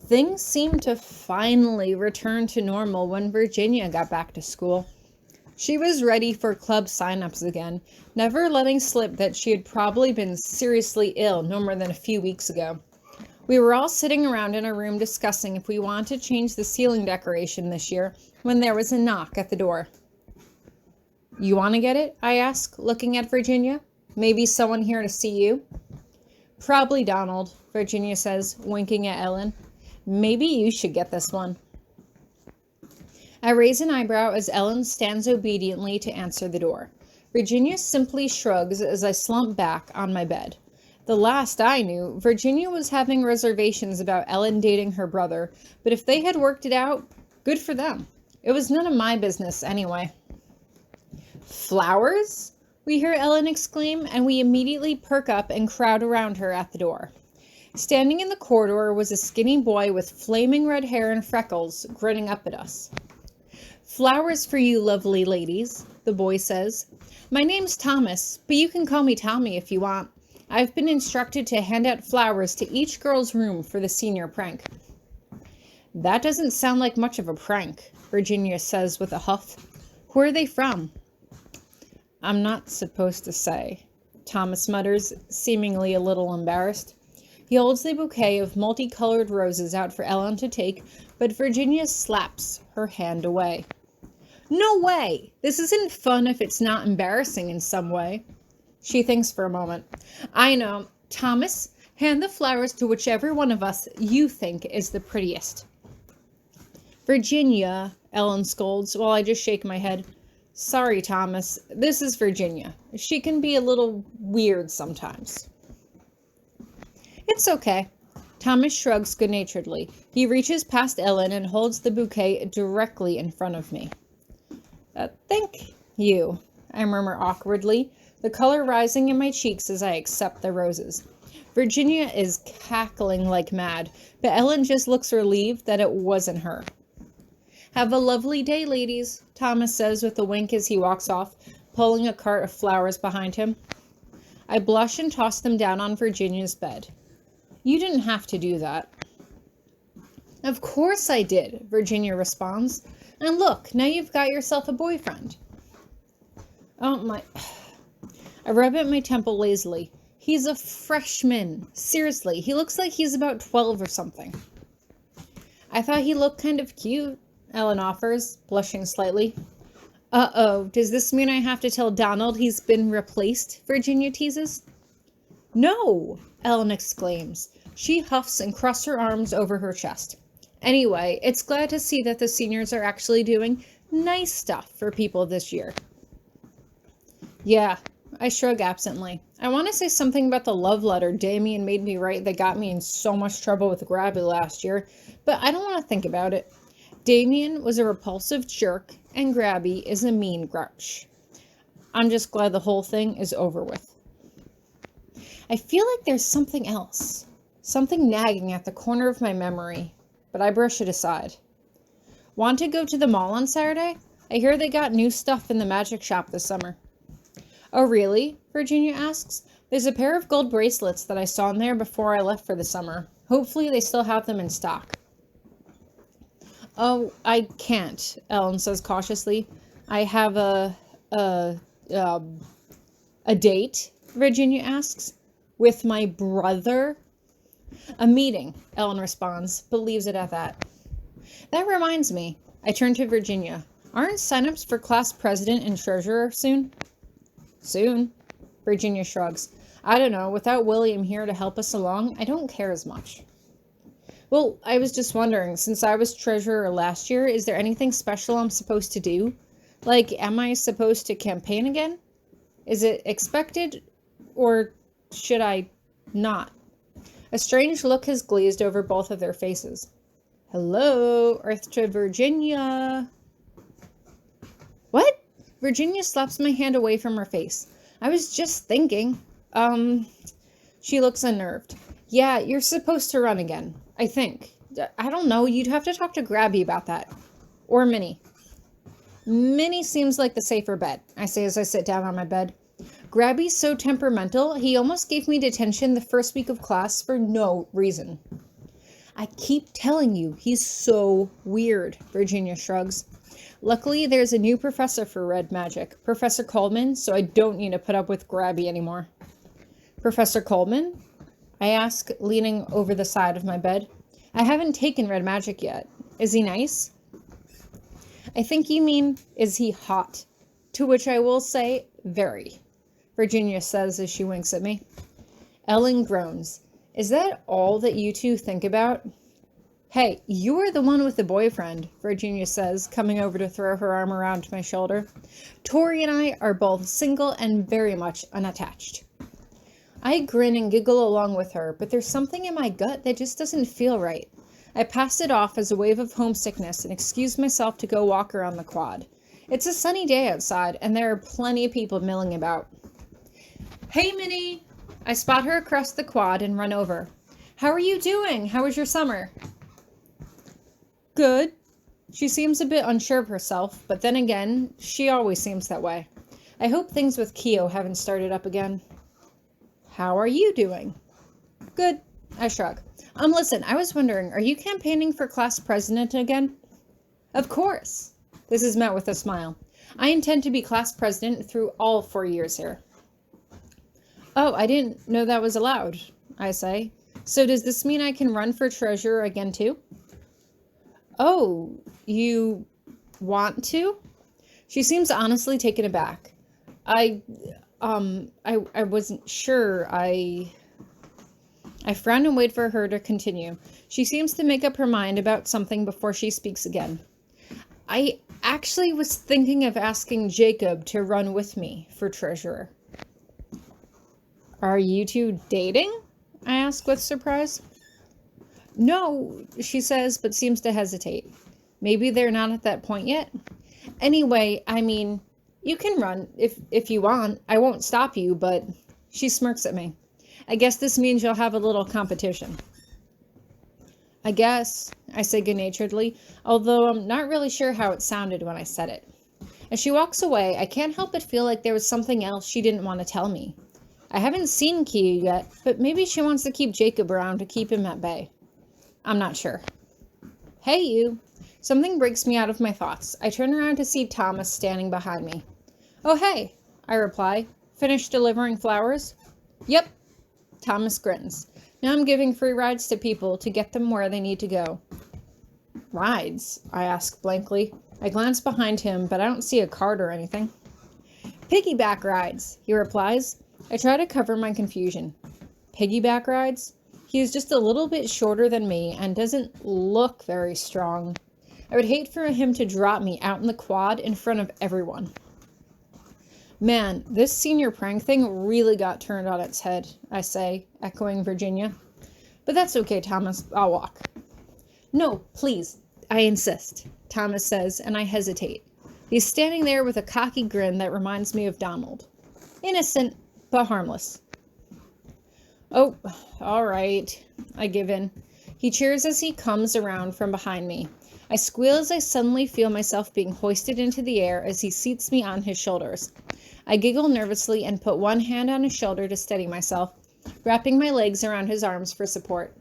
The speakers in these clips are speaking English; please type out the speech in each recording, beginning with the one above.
Things seemed to finally return to normal when Virginia got back to school. She was ready for club signups again, never letting slip that she had probably been seriously ill no more than a few weeks ago. We were all sitting around in a room discussing if we wanted to change the ceiling decoration this year when there was a knock at the door. "You want to get it?" I asked, looking at Virginia. "Maybe someone here to see you?" "Probably Donald," Virginia says, winking at Ellen. "Maybe you should get this one." I raise an eyebrow as Ellen stands obediently to answer the door. Virginia simply shrugs as I slump back on my bed. The last I knew, Virginia was having reservations about Ellen dating her brother, but if they had worked it out, good for them. It was none of my business anyway. "Flowers?" we hear Ellen exclaim, and we immediately perk up and crowd around her at the door. Standing in the corridor was a skinny boy with flaming red hair and freckles, grinning up at us. "Flowers for you lovely ladies," the boy says. "My name's Thomas, but you can call me Tommy if you want. I've been instructed to hand out flowers to each girl's room for the senior prank." "That doesn't sound like much of a prank," Virginia says with a huff. "Who are they from?" "I'm not supposed to say," Thomas mutters, seemingly a little embarrassed. He holds the bouquet of multicolored roses out for Ellen to take, but Virginia slaps her hand away. "No way! This isn't fun if it's not embarrassing in some way." She thinks for a moment. "I know. Thomas, hand the flowers to whichever one of us you think is the prettiest." "Virginia," Ellen scolds while I just shake my head. "Sorry, Thomas. This is Virginia. She can be a little weird sometimes." "It's okay." Thomas shrugs good-naturedly. He reaches past Ellen and holds the bouquet directly in front of me. Thank you," I murmur awkwardly, the color rising in my cheeks as I accept the roses. Virginia is cackling like mad, but Ellen just looks relieved that it wasn't her. "Have a lovely day, ladies," Thomas says with a wink as he walks off, pulling a cart of flowers behind him. I blush and toss them down on Virginia's bed. "You didn't have to do that." "Of course I did," Virginia responds. "And look, now you've got yourself a boyfriend." "Oh my..." I rub at my temple lazily. "He's a freshman. Seriously, he looks like he's about 12 or something." "I thought he looked kind of cute," Ellen offers, blushing slightly. "Uh-oh, does this mean I have to tell Donald he's been replaced?" Virginia teases. "No!" Ellen exclaims. She huffs and crosses her arms over her chest. "Anyway, it's glad to see that the seniors are actually doing nice stuff for people this year." "Yeah," I shrug absently. I want to say something about the love letter Damien made me write that got me in so much trouble with Grabby last year, but I don't want to think about it. Damien was a repulsive jerk, and Grabby is a mean grouch. I'm just glad the whole thing is over with. I feel like there's something else, something nagging at the corner of my memory, but I brush it aside. "Want to go to the mall on Saturday? I hear they got new stuff in the magic shop this summer." "Oh, really?" Virginia asks. "There's a pair of gold bracelets that I saw in there before I left for the summer. Hopefully they still have them in stock." "Oh, I can't," Ellen says cautiously. "I have a date?" Virginia asks. "With my brother?" "A meeting," Ellen responds, but leaves it at that. That reminds me. I turn to Virginia. "Aren't signups for class president and treasurer soon?" "Soon?" Virginia shrugs. "I don't know. Without William here to help us along, I don't care as much." "Well, I was just wondering, since I was treasurer last year, is there anything special I'm supposed to do? Like, am I supposed to campaign again? Is it expected, or should I not?" A strange look has glazed over both of their faces. "Hello, Earth to Virginia." "What?" Virginia slaps my hand away from her face. "I was just thinking." She looks unnerved. "Yeah, you're supposed to run again, I think. I don't know, you'd have to talk to Grabby about that. Or Minnie." "Minnie seems like the safer bet," I say as I sit down on my bed. "Grabby's so temperamental, he almost gave me detention the first week of class for no reason." I keep telling you, he's so weird, Virginia shrugs. Luckily, there's a new professor for red magic, Professor Coleman, so I don't need to put up with Grabby anymore. Professor Coleman? I ask, leaning over the side of my bed. I haven't taken red magic yet. Is he nice? I think you mean, is he hot? To which I will say, very, Virginia says as she winks at me. Ellen groans. Is that all that you two think about? Hey, you're the one with the boyfriend, Virginia says, coming over to throw her arm around my shoulder. Tori and I are both single and very much unattached. I grin and giggle along with her, but there's something in my gut that just doesn't feel right. I pass it off as a wave of homesickness and excuse myself to go walk around the quad. It's a sunny day outside, and there are plenty of people milling about. Hey, Minnie! I spot her across the quad and run over. How are you doing? How was your summer? Good. She seems a bit unsure of herself, but then again, she always seems that way. I hope things with Keo haven't started up again. How are you doing? Good. I shrug. Listen, I was wondering, are you campaigning for class president again? Of course. This is met with a smile. I intend to be class president through all 4 years here. Oh, I didn't know that was allowed, I say. So does this mean I can run for treasurer again too? Oh, you want to? She seems honestly taken aback. I wasn't sure. I frown and wait for her to continue. She seems to make up her mind about something before she speaks again. I actually was thinking of asking Jacob to run with me for treasurer. Are you two dating? I ask with surprise. No, she says, but seems to hesitate. Maybe they're not at that point yet. Anyway, I mean, you can run if you want. I won't stop you, but she smirks at me. I guess this means you'll have a little competition. I guess, I say good-naturedly, although I'm not really sure how it sounded when I said it. As she walks away, I can't help but feel like there was something else she didn't want to tell me. I haven't seen Kia yet, but maybe she wants to keep Jacob around to keep him at bay. I'm not sure. Hey, you. Something breaks me out of my thoughts. I turn around to see Thomas standing behind me. Oh, hey, I reply. Finished delivering flowers? Yep. Thomas grins. Now I'm giving free rides to people to get them where they need to go. Rides? I ask blankly. I glance behind him, but I don't see a cart or anything. Piggyback rides, he replies. I try to cover my confusion. Piggyback rides? He is just a little bit shorter than me and doesn't look very strong. I would hate for him to drop me out in the quad in front of everyone. Man, this senior prank thing really got turned on its head, I say, echoing Virginia. But that's okay, Thomas. I'll walk. No, please. I insist, Thomas says, and I hesitate. He's standing there with a cocky grin that reminds me of Donald. Innocent, but harmless. Oh, all right. I give in. He cheers as he comes around from behind me. I squeal as I suddenly feel myself being hoisted into the air as he seats me on his shoulders. I giggle nervously and put one hand on his shoulder to steady myself, wrapping my legs around his arms for support.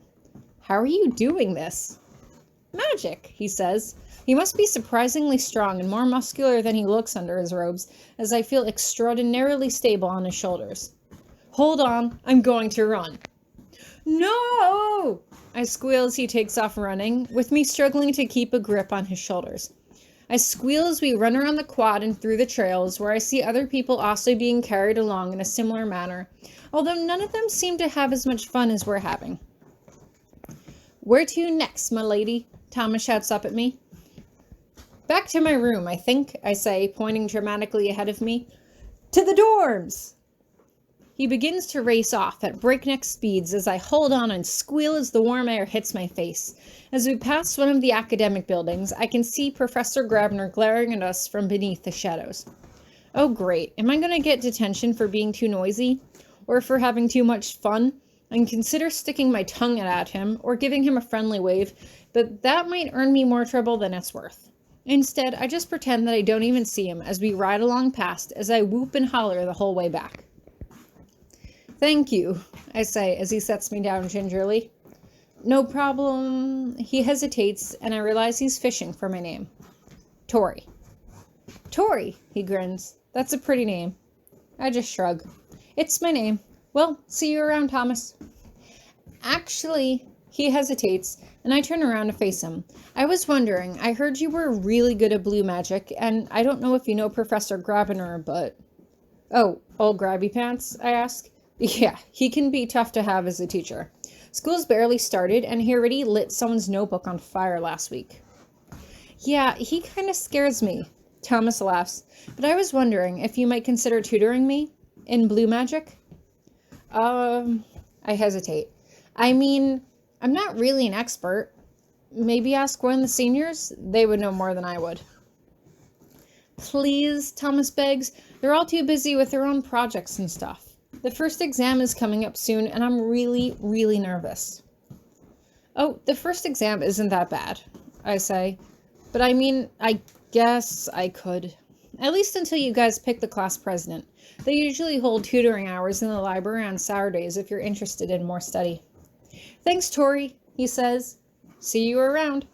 How are you doing this? Magic, he says. He must be surprisingly strong and more muscular than he looks under his robes, as I feel extraordinarily stable on his shoulders. Hold on, I'm going to run. No! I squeal as he takes off running, with me struggling to keep a grip on his shoulders. I squeal as we run around the quad and through the trails, where I see other people also being carried along in a similar manner, although none of them seem to have as much fun as we're having. Where to next, my lady? Thomas shouts up at me. Back to my room, I think, I say, pointing dramatically ahead of me. To the dorms! He begins to race off at breakneck speeds as I hold on and squeal as the warm air hits my face. As we pass one of the academic buildings, I can see Professor Grabiner glaring at us from beneath the shadows. Oh great, am I going to get detention for being too noisy? Or for having too much fun? I consider sticking my tongue at him or giving him a friendly wave, but that might earn me more trouble than it's worth. Instead, I just pretend that I don't even see him as we ride along past as I whoop and holler the whole way back. Thank you, I say as he sets me down gingerly. No problem. He hesitates, and I realize he's fishing for my name. Tori. Tori, he grins. That's a pretty name. I just shrug. It's my name. Well, see you around, Thomas. Actually, he hesitates, and I turn around to face him. I was wondering, I heard you were really good at blue magic, and I don't know if you know Professor Grabiner, but... Oh, old Grabby Pants, I ask. Yeah, he can be tough to have as a teacher. School's barely started, and he already lit someone's notebook on fire last week. Yeah, he kind of scares me. Thomas laughs. But I was wondering if you might consider tutoring me in blue magic? I hesitate. I mean, I'm not really an expert. Maybe ask one of the seniors? They would know more than I would. Please, Thomas begs. They're all too busy with their own projects and stuff. The first exam is coming up soon, and I'm really, really nervous. Oh, the first exam isn't that bad, I say. But I mean, I guess I could. At least until you guys pick the class president. They usually hold tutoring hours in the library on Saturdays if you're interested in more study. Thanks, Tori, he says. See you around.